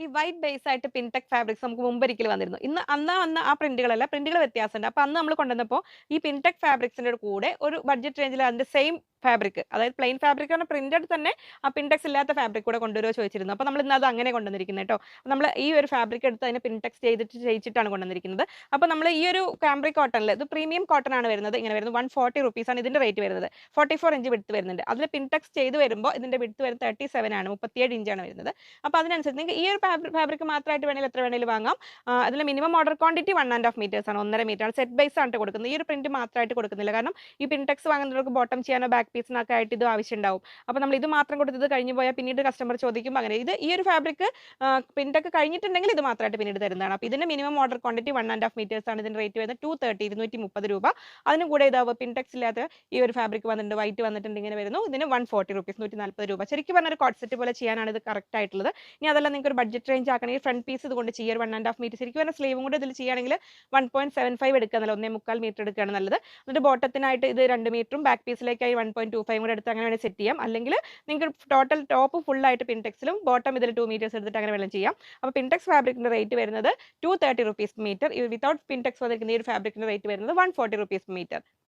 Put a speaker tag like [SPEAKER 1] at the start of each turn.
[SPEAKER 1] ഈ white base ആയിട്ട് pintuck fabrics നമുക്ക് മുമ്പൊരിക്കൽ വന്നിരുന്നു. അന്ന് വന്ന ആ പ്രിന്റുകളല്ല, പ്രിന്റുകൾ വ്യത്യാസമുണ്ട്. അപ്പൊ അന്ന് നമ്മൾ കൊണ്ടുവന്നപ്പോൾ ഈ പിൻടെക് ഫാബ്രിക്സിന്റെ കൂടെ ഒരു ബഡ്ജറ്റ് റേഞ്ചിൽ അതിന്റെ സെയിം ഫാബ്രിക്, അതായത് പ്ലെയിൻ ഫാബ്രിക് ആണ് പ്രിന്റഡ് തന്നെ, ആ പിൻടെക്സ് ഇല്ലാത്ത ഫാബ്രിക് കൂടെ കൊണ്ടുവരുമോ ചോദിച്ചിരുന്നു. അപ്പോൾ നമ്മൾ ഇന്ന് അത് അങ്ങനെ കൊണ്ടുവന്നിരിക്കുന്നത് കേട്ടോ. നമ്മൾ ഈ ഒരു ഫാബ്രിക് എടുത്ത് അതിനെ പിൻടെക്സ് ചെയ്യിച്ചിട്ടാണ് കൊണ്ടുവന്നിരിക്കുന്നത്. അപ്പോൾ നമ്മൾ ഈ ഒരു കാംബ്രിക് കോട്ടണിൽ, ഇത് പ്രീമിയം കോട്ടൺ ആണ് വരുന്നത്, ഇങ്ങനെ വരുന്നത് 140 റുപ്പീസ് ആണ് ഇതിന്റെ റേറ്റ് വരുന്നത്. 44 ഇഞ്ച് വിഡ്ത്ത് വരുന്നുണ്ട്. അതിൽ പിൻടെക്സ് ചെയ്ത് വരുമ്പോൾ ഇതിന്റെ വിഡ്ത്ത് വരുന്നത് 37 ആണ്, 37 ഇഞ്ചാണ് വരുന്നത്. അപ്പോൾ അതിനനുസരിച്ച് നിങ്ങൾക്ക് ഈ ഒരു ഫാബ്രിക് മാത്രമായിട്ട് വേണമെങ്കിൽ എത്ര വേണമെങ്കിലും വാങ്ങാം. അതിൽ മിനിമം ഓർഡർ ക്വാണ്ടിറ്റി 1.5 മീറ്റേഴ്സ് ആണ്, 1.5 മീറ്റർ ആണ്. സെറ്റ് ബേസ് ആണ് കൊടുക്കുന്നത്. ഈ ഒരു പ്രിന്റ് മാത്രമായിട്ട് കൊടുക്കുന്നില്ല. കാരണം ഈ പിൻടെക്സ് വാങ്ങുന്നവർക്ക് ബോട്ടം ചെയ്യാനോ ബാക്ക് പീസിനൊക്കെ ആയിട്ട് ഇത് ആവശ്യമുണ്ടാവും. അപ്പോൾ നമ്മൾ ഇത് മാത്രം കൊടുത്തത് കഴിഞ്ഞു പോയാൽ പിന്നീട് കസ്റ്റമർ ചോദിക്കും. അങ്ങനെ ഈ ഒരു ഫാബ്രിക് പിൻടെക് കഴിഞ്ഞിട്ടുണ്ടെങ്കിൽ ഇത് മാത്രമായിട്ട് പിന്നീട് തരുന്നതാണ്. അപ്പോൾ ഇതിന്റെ മിനിമം ഓർഡർ ക്വാണ്ടിറ്റി 1.5 മീറ്റേഴ്സ് ആണ്. ഇതിന്റെ റേറ്റ് വരുന്നത് 230, 230 രൂപ. അതിന് കൂടെ ഇതാവുക പിൻടെക്സ് ഇല്ലാത്ത ഈ ഒരു ഫാബ്രിക് വന്നിട്ടുണ്ട്, വൈറ്റ് വന്നിട്ടുണ്ട്, ഇങ്ങനെ വരുന്നു. ഇതിന് 140 റുപ്പീസ്, 140 രൂപ. ശരിക്കും പറഞ്ഞ ഒരു കോട്ട് സെറ്റ് പോലെ ചെയ്യാനാണ് ഇത് കറക്റ്റ് ആയിട്ടുള്ളത്. ഇനി അതല്ല നിങ്ങൾക്ക് ഒരു ബഡ്ജറ്റ് റേഞ്ച് ആക്കണമെങ്കിൽ ഫ്രണ്ട് പീസ് ഇതുകൊണ്ട് ചെയ്യുക, 1.5 മീറ്റർ. ശരിക്കും പറഞ്ഞാൽ സ്ലീവും കൂടെ ഇതിൽ ചെയ്യുകയാണെങ്കിൽ 1.75 എടുക്കുക, 1.25 മീറ്റർ എടുക്കുകയാണ് നല്ലത്. എന്നിട്ട് ബോട്ടത്തിനായിട്ട് ഇത് 2 മീറ്ററും ബാക്ക് പീസിലേക്കായി 1.25 കൂടെ എടുത്ത് അങ്ങനെ വേണമെങ്കിൽ സെറ്റ് ചെയ്യാം. അല്ലെങ്കിൽ നിങ്ങൾക്ക് ടോട്ടൽ ടോപ്പ് ഫുൾ ആയിട്ട് പിൻടെക്സിലും ബോട്ടം ഇതിൽ 2 മീറ്റേഴ്സ് എടുത്തിട്ട് അങ്ങനെ വേണം ചെയ്യാം. അപ്പോൾ പിൻടെക്സ് ഫാബ്രിക്കിന്റെ റേറ്റ് വരുന്നത് 230 റുപ്പീസ് മീറ്റർ. വിത്തൗട്ട് പിൻടെക്സ് വന്നിരിക്കുന്ന ഈ ഒരു ഫാബ്രിക്കിന്റെ റേറ്റ് വരുന്നത് 140 റുപ്പീസ് മീറ്റർ.